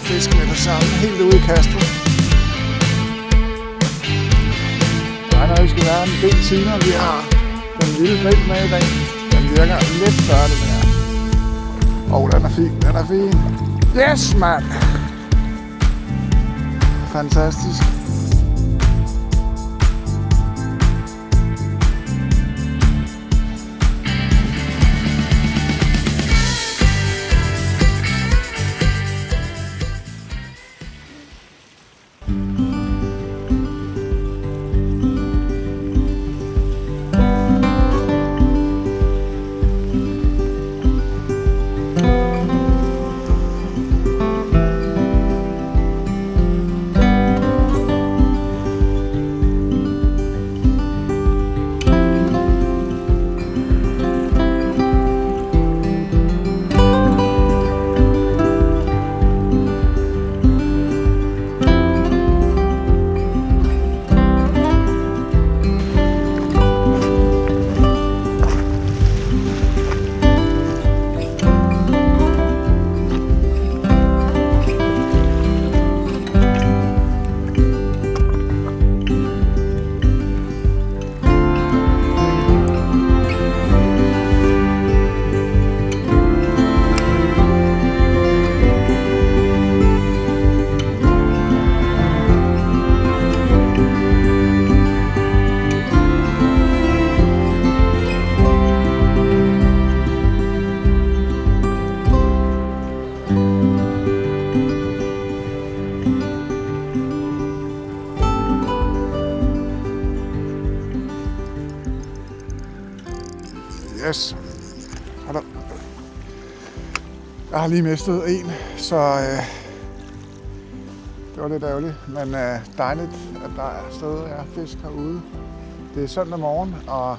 fisk med det samme, helt ude i kastet. Jeg regner, vi skal være en del timer. Vi har den lille grill med i dag. Den virker lidt før den her. Den er fin, den er fin. Yes, mand! Fantastisk. Yes. Jeg har lige mistet en, så det var lidt ærgerligt, men dejligt, at der er stadig fisk herude. Det er søndag morgen, og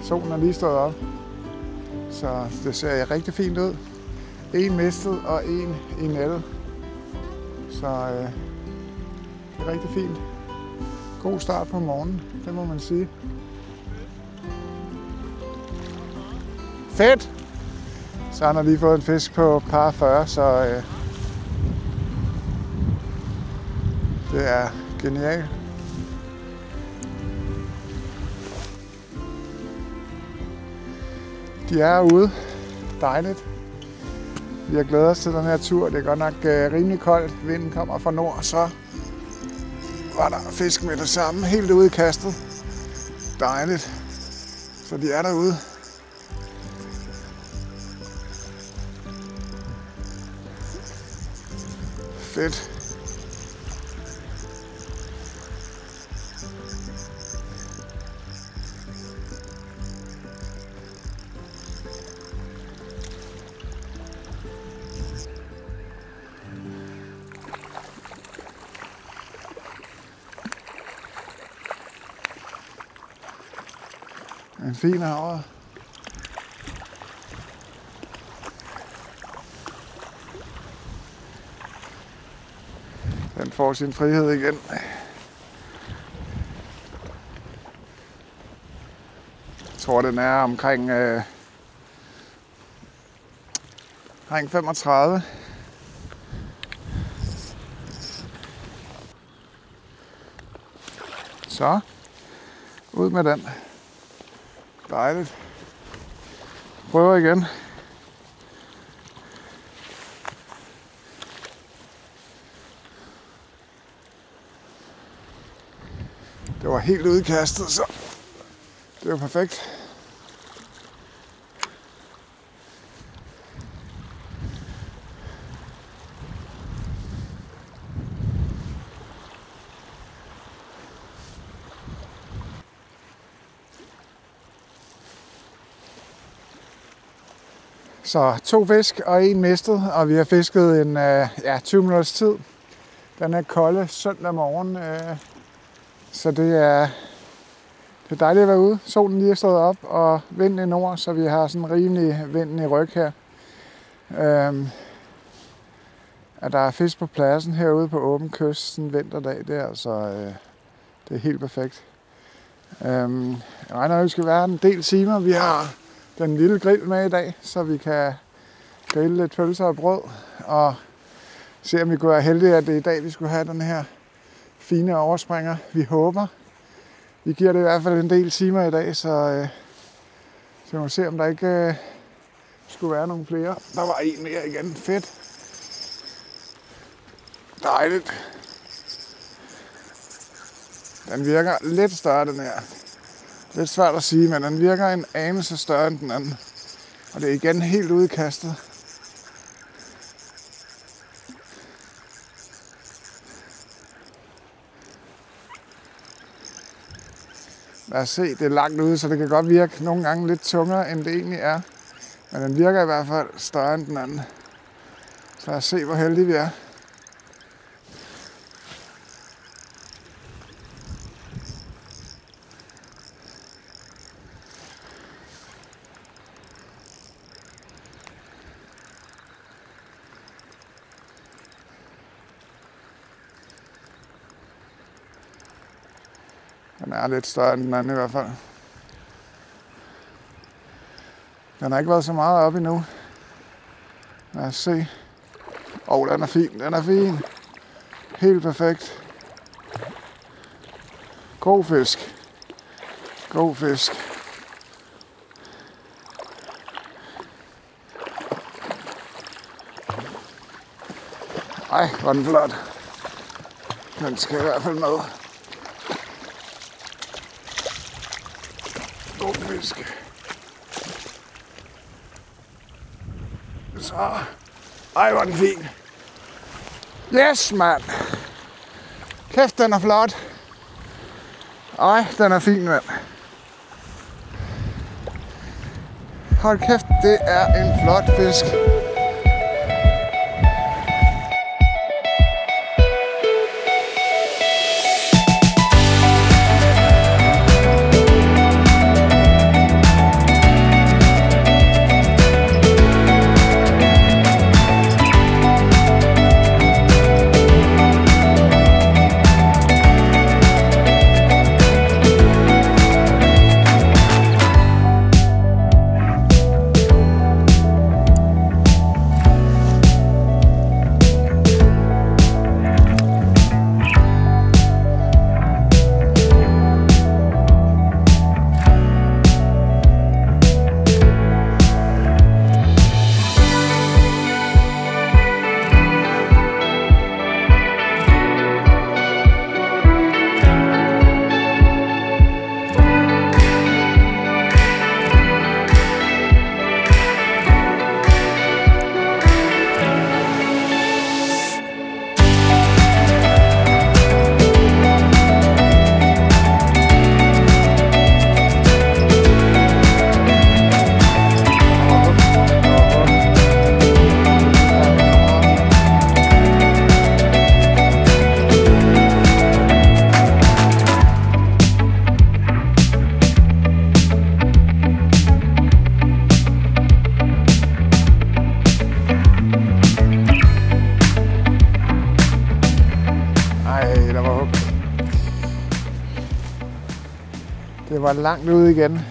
solen er lige stået op, så det ser rigtig fint ud. En mistet og en i nettet, så det er rigtig fint. God start på morgenen, det må man sige. Fedt! Så han har lige fået en fisk på par 40, så det er genialt. De er ude. Dejligt. Vi har glædet os til den her tur. Det er godt nok rimelig koldt. Vinden kommer fra nord, så var der fisk med det samme. Helt ude i kastet. Dejligt. Så de er derude. Fedt. En fin havre. Den får sin frihed igen. Jeg tror, den er omkring 35. Så, ud med den. Dejligt. Prøver igen. Det var helt udkastet, så det var perfekt. Så 2 fisk og 1 mistet, og vi har fisket en 20 minutters tid. Den er kolde søndag morgen, så det er dejligt at være ude. Solen lige er stået op, og vinden i nord, så vi har sådan rimelig vind i ryg her. At der er fisk på pladsen herude på åben kyst sådan en vinterdag, det er altså det er helt perfekt. Jeg regner, at vi skal være en del timer. Vi har den lille grill med i dag, så vi kan grille lidt pølser og brød. Og Se om vi kunne være heldige, at det er i dag, vi skulle have den her fine overspringer. Vi håber. Vi giver det i hvert fald en del timer i dag, så vi må se, om der ikke skulle være nogle flere. Der var en mere igen. Fedt. Dejligt. Den virker lidt større, den her. Lidt svært at sige, men den virker en anelse større end den anden. Og det er igen helt ude i kastet. Lad os se, det er langt ude, så det kan godt virke nogle gange lidt tungere, end det egentlig er. Men den virker i hvert fald større end den anden. Så lad os se, hvor heldige vi er. Den er lidt større end den anden i hvert fald. Den har ikke været så meget op endnu. Lad os se. Den er fin. Den er fin. Helt perfekt. God fisk. God fisk. Ej, hvor er den flot. Den skal i hvert fald med. God fisk. Så. Ej, hvor er den fin. Yes, mand. Kæft, den er flot. Ej, den er fin, mand. Hold kæft, det er en flot fisk. Det var langt ude igen.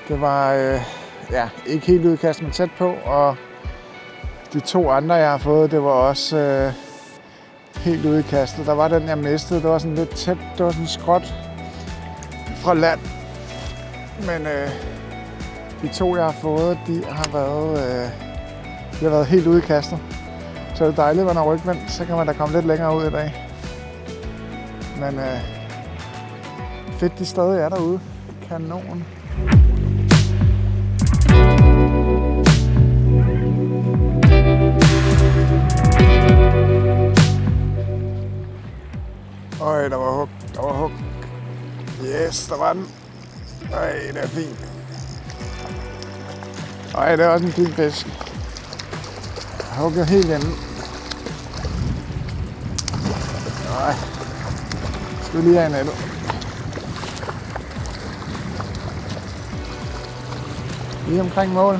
Det var ikke helt udkast, men tæt på. Og de to andre, jeg har fået, det var også helt ude i kastet. Der var den, jeg mistede. Det var sådan lidt tæt. Det var sådan skråt fra land. Men de to, jeg har fået, de har været helt ude i kastet. Så det er dejligt, at man har rygvendt. Så kan man da komme lidt længere ud i dag. Men fedt, de stadig er derude. Kanon. Øj, der var hug. Der var hug. Yes, der var den. Øj, det er fint. Øj, det er også en fin fisk. Jeg hugger helt inde. Øj. Skal vi lige have en nettet. Lige omkring mål.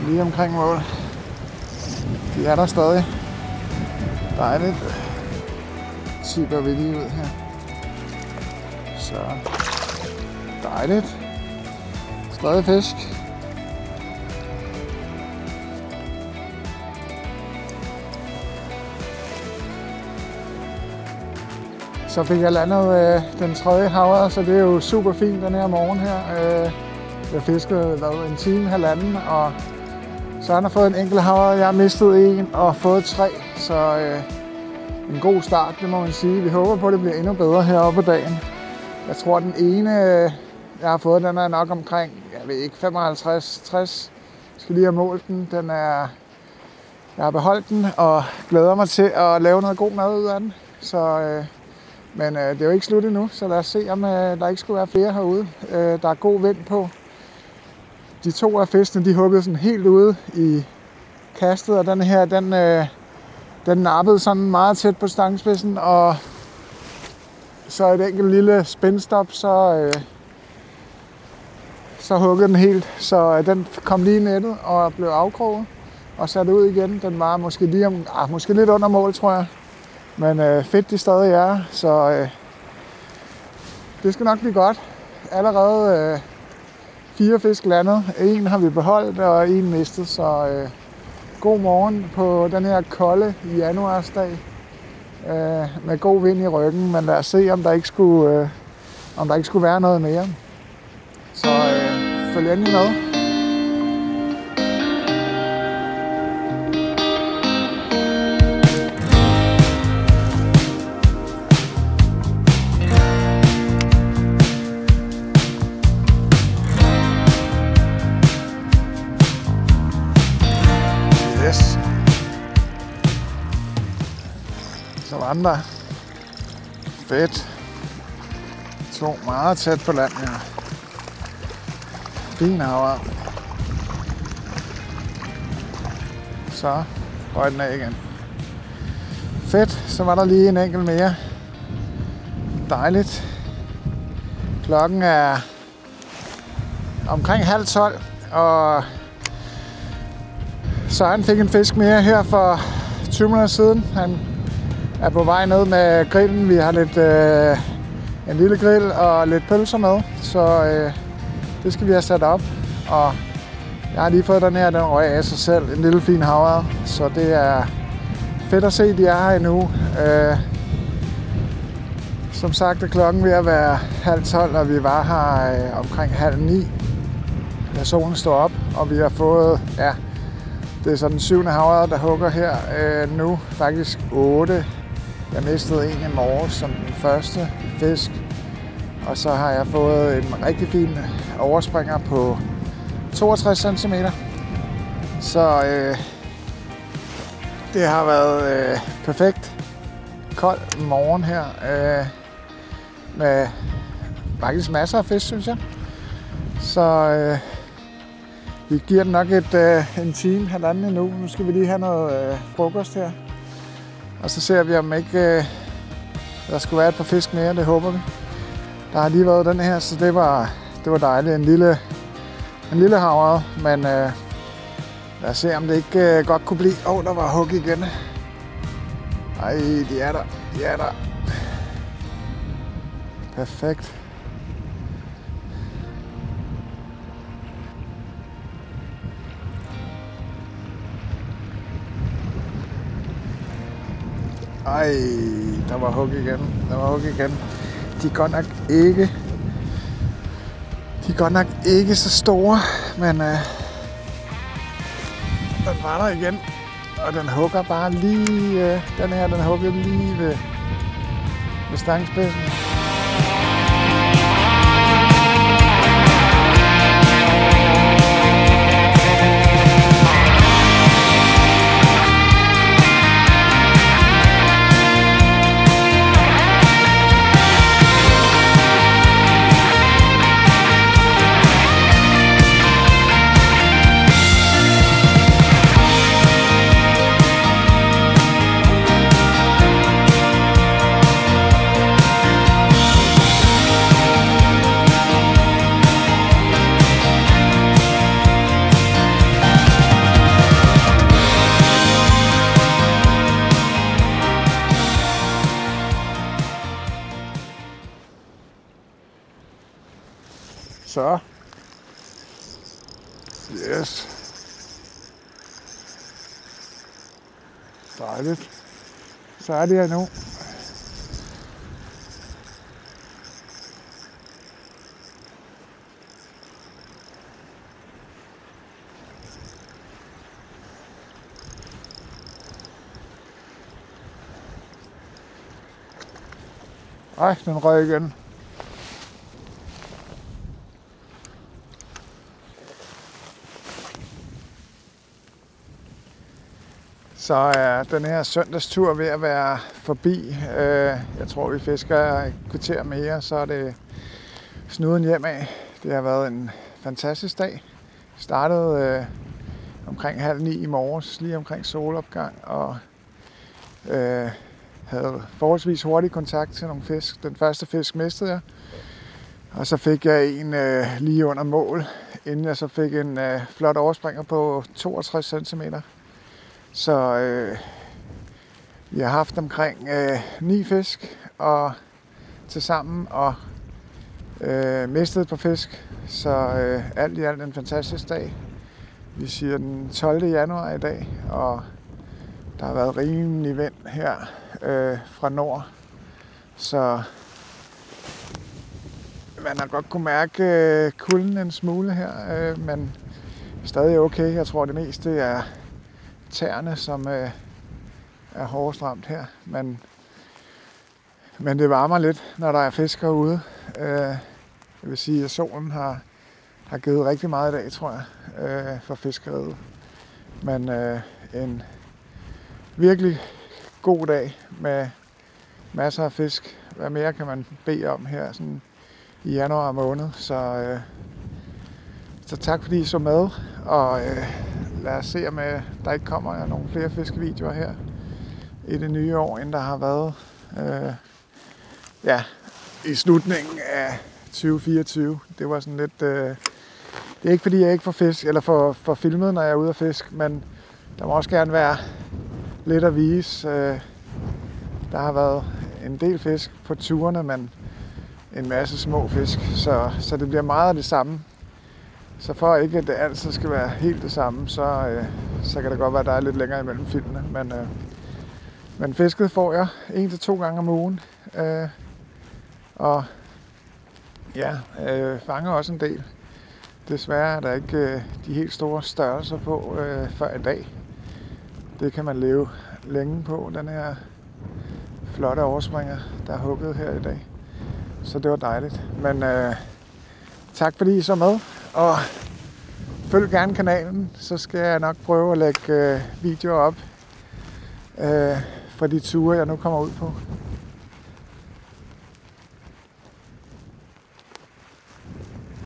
Lige omkring mål. De er der stadig. Dejligt. Tipper vi lige ud her. Så. Dejligt. Stadig fisk. Så fik jeg landet den tredje havørred, så det er jo super fint den her morgen her. Jeg fiskede en time, halvanden, og så har fået en enkelt havørred. Jeg har mistet en og fået 3, så en god start, det må man sige. Vi håber på, at det bliver endnu bedre heroppe på dagen. Jeg tror, den ene, jeg har fået, den er nok omkring, jeg ved ikke, 55-60. Jeg skal lige have målt den. Jeg har beholdt den og glæder mig til at lave noget god mad ud af den. Så, men det er jo ikke slut endnu, så lad os se, om der ikke skulle være flere herude. Der er god vind på. De 2 af fiskene, de huggede sådan helt ude i kastet, og den her, den nappede sådan meget tæt på stangspidsen, og så et enkelt lille spændstop, så huggede den helt. Så den kom lige i nettet og blev afkroget og sat ud igen. Den var måske måske lidt under mål, tror jeg. Men fedt de stadig er, så det skal nok blive godt. Allerede 4 fisk landet. En har vi beholdt, og en mistet, så god morgen på den her kolde januarsdag med god vind i ryggen, men lad os se, om der ikke skulle være noget mere. Så følg endelig med. Yes. Så var den der. Fedt. 2 meget tæt på land, ja. Fin havørred. Så røg den af igen. Fedt. Så var der lige en enkelt mere. Dejligt. Klokken er omkring 11:30, og Søren fik en fisk mere her for 20 minutter siden. Han er på vej ned med grillen. Vi har lidt en lille grill og lidt pølser med, så det skal vi have sat op. Og jeg har lige fået den her, den røg af sig selv. En lille fin havørred, så det er fedt at se, de er her endnu. Som sagt er klokken ved at være 11:30, og vi var her omkring 8:30, da solen står op, og vi har fået, ja, det er så den 7. havørred, der hugger her nu, faktisk 8. Jeg mistede en i morges som den første fisk, og så har jeg fået en rigtig fin overspringer på 62 cm. Så det har været perfekt kold morgen her med faktisk masser af fisk, synes jeg. Så vi giver den nok en time, halvanden endnu. Nu skal vi lige have noget frokost her. Og så ser vi, om ikke der skulle være et par fisk mere. Det håber vi. Der har lige været den her, så det var dejligt. En lille havørred, men lad os se, om det ikke godt kunne blive. Der var hug igen. Ej, de er der. De er der. Perfekt. Ej, der var hug igen. De er godt nok ikke så store, men den var der igen. Og den hugger bare lige, den her, den hugger lige ved stangspidsen. Så. Yes. Dejligt. Så er det her nu. Ej, den røg igen. Så er den her søndagstur ved at være forbi. Jeg tror, vi fisker et kvarter mere, så er det snuden hjem af. Det har været en fantastisk dag. Startede omkring 8:30 i morges, lige omkring solopgang, og havde forholdsvis hurtig kontakt til nogle fisk. Den første fisk mistede jeg, og så fik jeg en lige under mål, inden jeg så fik en flot overspringer på 62 cm. Så vi har haft omkring 9 fisk og tilsammen og mistet et par fisk. Så alt i alt en fantastisk dag. Vi siger den 12. januar i dag, og der har været rimelig vind her fra nord. Så man har godt kunne mærke kulden en smule her, men stadig okay. Jeg tror det meste er tæerne, som er hårdest ramt her. Men det varmer lidt, når der er fisk herude. Jeg vil sige, at solen har givet rigtig meget i dag, tror jeg, for fiskeriet. Men en virkelig god dag med masser af fisk. Hvad mere kan man bede om her sådan i januar måned. Så tak fordi I så med, og lad os se, om der ikke kommer nogle flere fiskevideoer her i det nye år, end der har været i slutningen af 2024. Det var sådan lidt... det er ikke fordi, jeg ikke får fisk, eller får filmet, når jeg er ude at fisk, men der må også gerne være lidt at vise. Der har været en del fisk på turene, men en masse små fisk, så det bliver meget af det samme. Så for ikke, at det altid skal være helt det samme, så kan det godt være, at der er lidt længere imellem filmene. Men fisket får jeg 1 til 2 gange om ugen. Og ja, fanger også en del. Desværre er der ikke de helt store størrelser på før i dag. Det kan man leve længe på, den her flotte overspringer, der er hugget her i dag. Så det var dejligt. Men tak fordi I så med, og følg gerne kanalen, så skal jeg nok prøve at lægge videoer op fra de ture, jeg nu kommer ud på.